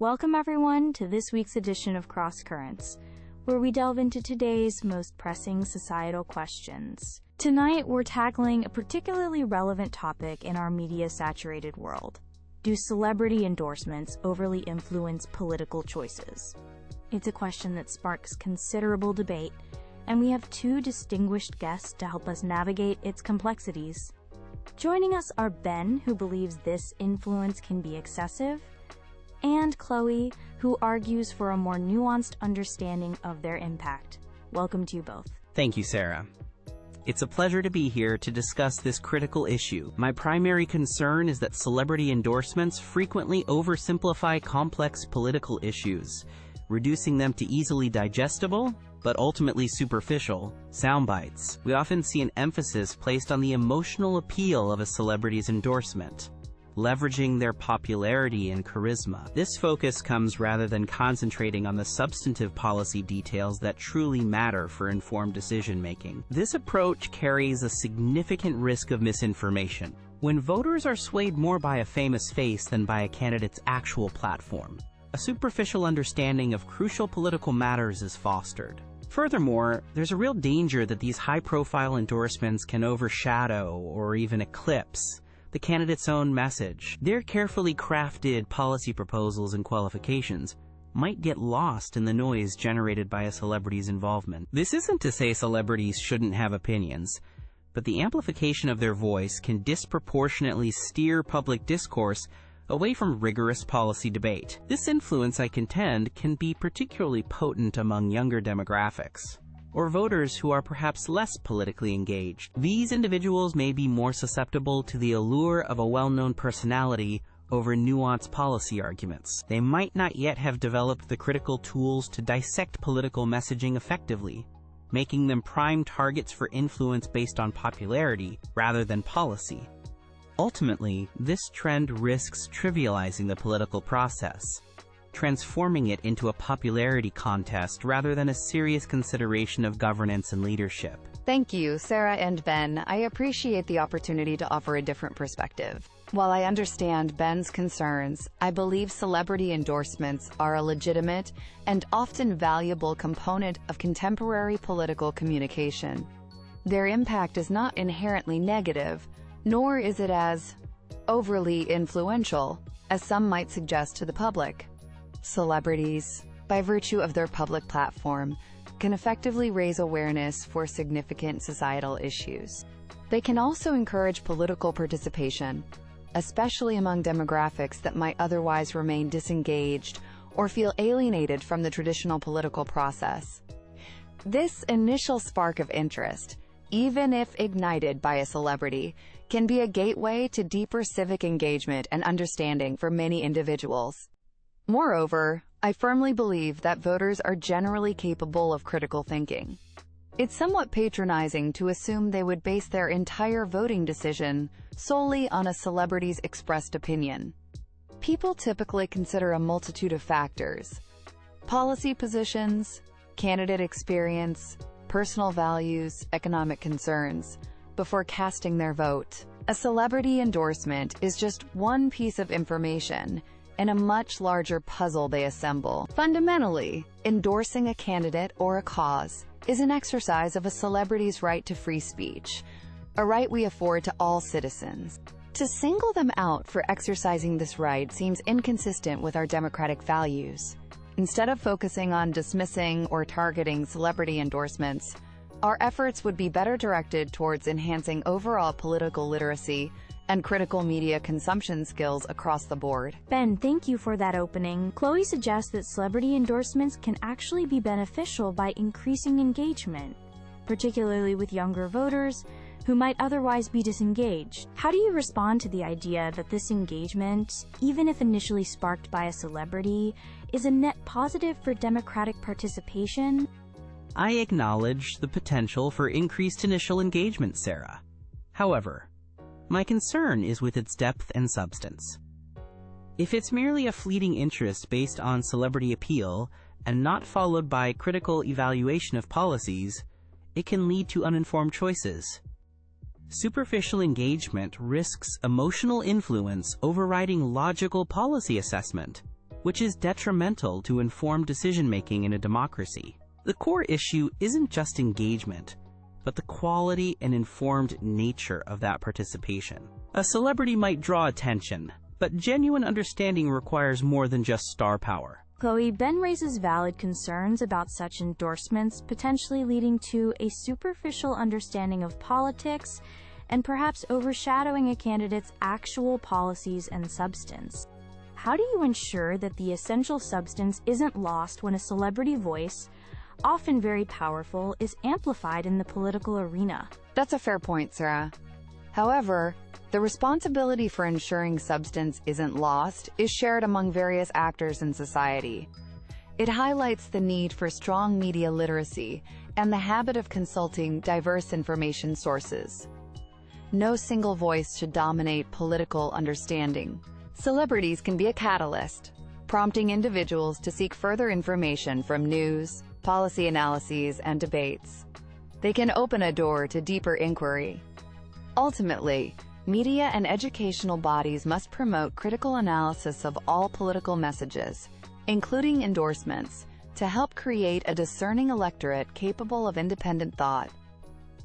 Welcome everyone to this week's edition of Cross Currents, where we delve into today's most pressing societal questions. Tonight, we're tackling a particularly relevant topic in our media-saturated world. Do celebrity endorsements overly influence political choices? It's a question that sparks considerable debate, and we have two distinguished guests to help us navigate its complexities. Joining us are Ben, who believes this influence can be excessive, and Chloe, who argues for a more nuanced understanding of their impact. Welcome to you both. Thank you, Sarah. It's a pleasure to be here to discuss this critical issue. My primary concern is that celebrity endorsements frequently oversimplify complex political issues, reducing them to easily digestible, but ultimately superficial, sound bites. We often see an emphasis placed on the emotional appeal of a celebrity's endorsement, leveraging their popularity and charisma. This focus comes rather than concentrating on the substantive policy details that truly matter for informed decision-making. This approach carries a significant risk of misinformation. When voters are swayed more by a famous face than by a candidate's actual platform, a superficial understanding of crucial political matters is fostered. Furthermore, there's a real danger that these high-profile endorsements can overshadow or even eclipse the candidate's own message. Their carefully crafted policy proposals and qualifications might get lost in the noise generated by a celebrity's involvement. This isn't to say celebrities shouldn't have opinions, but the amplification of their voice can disproportionately steer public discourse away from rigorous policy debate. This influence, I contend, can be particularly potent among younger demographics, or voters who are perhaps less politically engaged. These individuals may be more susceptible to the allure of a well-known personality over nuanced policy arguments. They might not yet have developed the critical tools to dissect political messaging effectively, making them prime targets for influence based on popularity rather than policy. Ultimately, this trend risks trivializing the political process, transforming it into a popularity contest rather than a serious consideration of governance and leadership. Thank you, Sarah and Ben. I appreciate the opportunity to offer a different perspective. While I understand Ben's concerns, I believe celebrity endorsements are a legitimate and often valuable component of contemporary political communication. Their impact is not inherently negative, nor is it as overly influential as some might suggest to the public. Celebrities, by virtue of their public platform, can effectively raise awareness for significant societal issues. They can also encourage political participation, especially among demographics that might otherwise remain disengaged or feel alienated from the traditional political process. This initial spark of interest, even if ignited by a celebrity, can be a gateway to deeper civic engagement and understanding for many individuals. Moreover, I firmly believe that voters are generally capable of critical thinking. It's somewhat patronizing to assume they would base their entire voting decision solely on a celebrity's expressed opinion. People typically consider a multitude of factors: policy positions, candidate experience, personal values, economic concerns, before casting their vote. A celebrity endorsement is just one piece of information in a much larger puzzle they assemble. Fundamentally, endorsing a candidate or a cause is an exercise of a celebrity's right to free speech, a right we afford to all citizens. To single them out for exercising this right seems inconsistent with our democratic values. Instead of focusing on dismissing or targeting celebrity endorsements, our efforts would be better directed towards enhancing overall political literacy and critical media consumption skills across the board. Ben, thank you for that opening. Chloe suggests that celebrity endorsements can actually be beneficial by increasing engagement, particularly with younger voters who might otherwise be disengaged. How do you respond to the idea that this engagement, even if initially sparked by a celebrity, is a net positive for democratic participation? I acknowledge the potential for increased initial engagement, Sarah. However, my concern is with its depth and substance. If it's merely a fleeting interest based on celebrity appeal and not followed by critical evaluation of policies, it can lead to uninformed choices. Superficial engagement risks emotional influence overriding logical policy assessment. which is detrimental to informed decision-making in a democracy. The core issue isn't just engagement, but the quality and informed nature of that participation. A celebrity might draw attention, but genuine understanding requires more than just star power. Chloe, Ben raises valid concerns about such endorsements potentially leading to a superficial understanding of politics and perhaps overshadowing a candidate's actual policies and substance. How do you ensure that the essential substance isn't lost when a celebrity voice, often very powerful, is amplified in the political arena? That's a fair point, Sarah. However, the responsibility for ensuring substance isn't lost is shared among various actors in society. It highlights the need for strong media literacy and the habit of consulting diverse information sources. No single voice should dominate political understanding. Celebrities can be a catalyst, prompting individuals to seek further information from news, policy analyses, and debates. They can open a door to deeper inquiry. Ultimately, media and educational bodies must promote critical analysis of all political messages, including endorsements, to help create a discerning electorate capable of independent thought.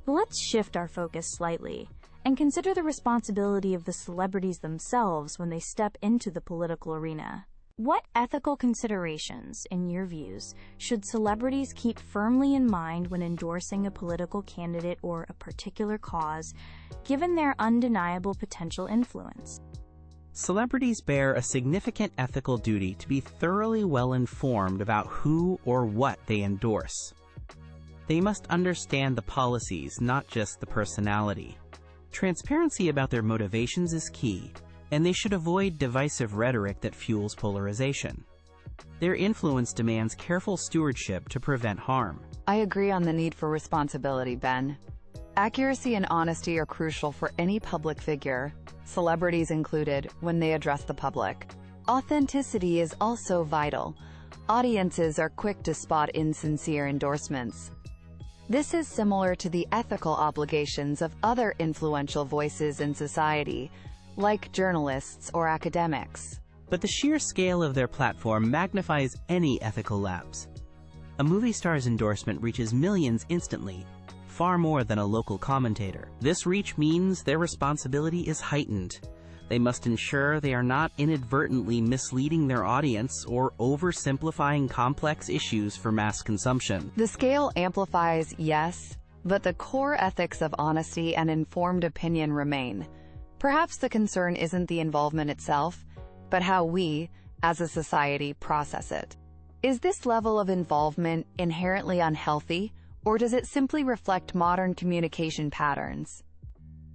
Let's shift our focus slightly and consider the responsibility of the celebrities themselves when they step into the political arena. What ethical considerations, in your views, should celebrities keep firmly in mind when endorsing a political candidate or a particular cause, given their undeniable potential influence? Celebrities bear a significant ethical duty to be thoroughly well informed about who or what they endorse. They must understand the policies, not just the personality. Transparency about their motivations is key, and they should avoid divisive rhetoric that fuels polarization. Their influence demands careful stewardship to prevent harm. I agree on the need for responsibility, Ben. Accuracy and honesty are crucial for any public figure, celebrities included, when they address the public. Authenticity is also vital. Audiences are quick to spot insincere endorsements. This is similar to the ethical obligations of other influential voices in society, like journalists or academics. But the sheer scale of their platform magnifies any ethical lapse. A movie star's endorsement reaches millions instantly, far more than a local commentator. This reach means their responsibility is heightened. They must ensure they are not inadvertently misleading their audience or oversimplifying complex issues for mass consumption. The scale amplifies, yes, but the core ethics of honesty and informed opinion remain. Perhaps the concern isn't the involvement itself, but how we, as a society, process it. Is this level of involvement inherently unhealthy, or does it simply reflect modern communication patterns?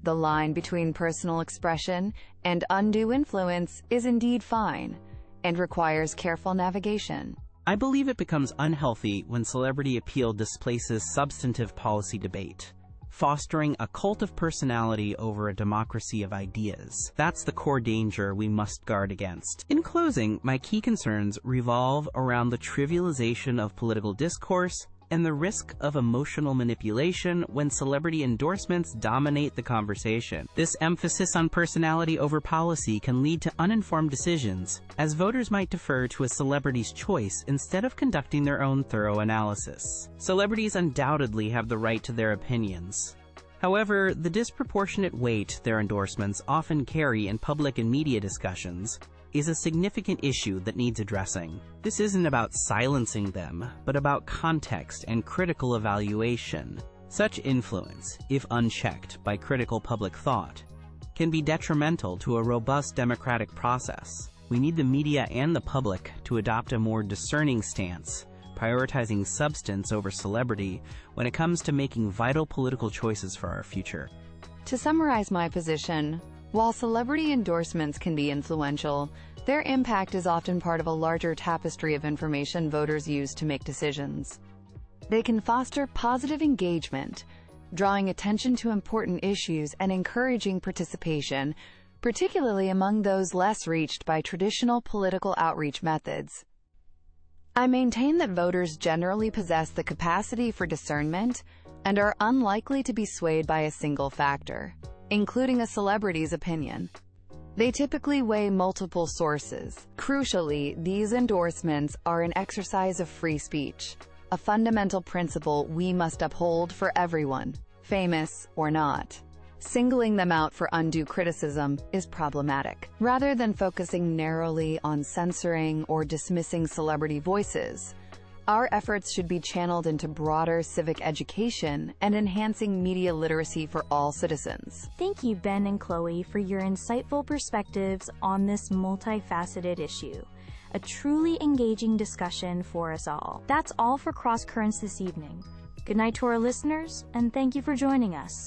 The line between personal expression and undue influence is indeed fine, and requires careful navigation. I believe it becomes unhealthy when celebrity appeal displaces substantive policy debate, fostering a cult of personality over a democracy of ideas. That's the core danger we must guard against. In closing, my key concerns revolve around the trivialization of political discourse and the risk of emotional manipulation when celebrity endorsements dominate the conversation. This emphasis on personality over policy can lead to uninformed decisions, as voters might defer to a celebrity's choice instead of conducting their own thorough analysis. Celebrities undoubtedly have the right to their opinions. However, the disproportionate weight their endorsements often carry in public and media discussions is a significant issue that needs addressing. This isn't about silencing them, but about context and critical evaluation. Such influence, if unchecked by critical public thought, can be detrimental to a robust democratic process. We need the media and the public to adopt a more discerning stance, prioritizing substance over celebrity when it comes to making vital political choices for our future. To summarize my position, while celebrity endorsements can be influential, their impact is often part of a larger tapestry of information voters use to make decisions. They can foster positive engagement, drawing attention to important issues and encouraging participation, particularly among those less reached by traditional political outreach methods. I maintain that voters generally possess the capacity for discernment and are unlikely to be swayed by a single factor, including a celebrity's opinion. They typically weigh multiple sources. Crucially, these endorsements are an exercise of free speech, a fundamental principle we must uphold for everyone, famous or not. Singling them out for undue criticism is problematic. Rather than focusing narrowly on censoring or dismissing celebrity voices, our efforts should be channeled into broader civic education and enhancing media literacy for all citizens. Thank you, Ben and Chloe, for your insightful perspectives on this multifaceted issue. A truly engaging discussion for us all. That's all for Cross Currents this evening. Good night to our listeners, and thank you for joining us.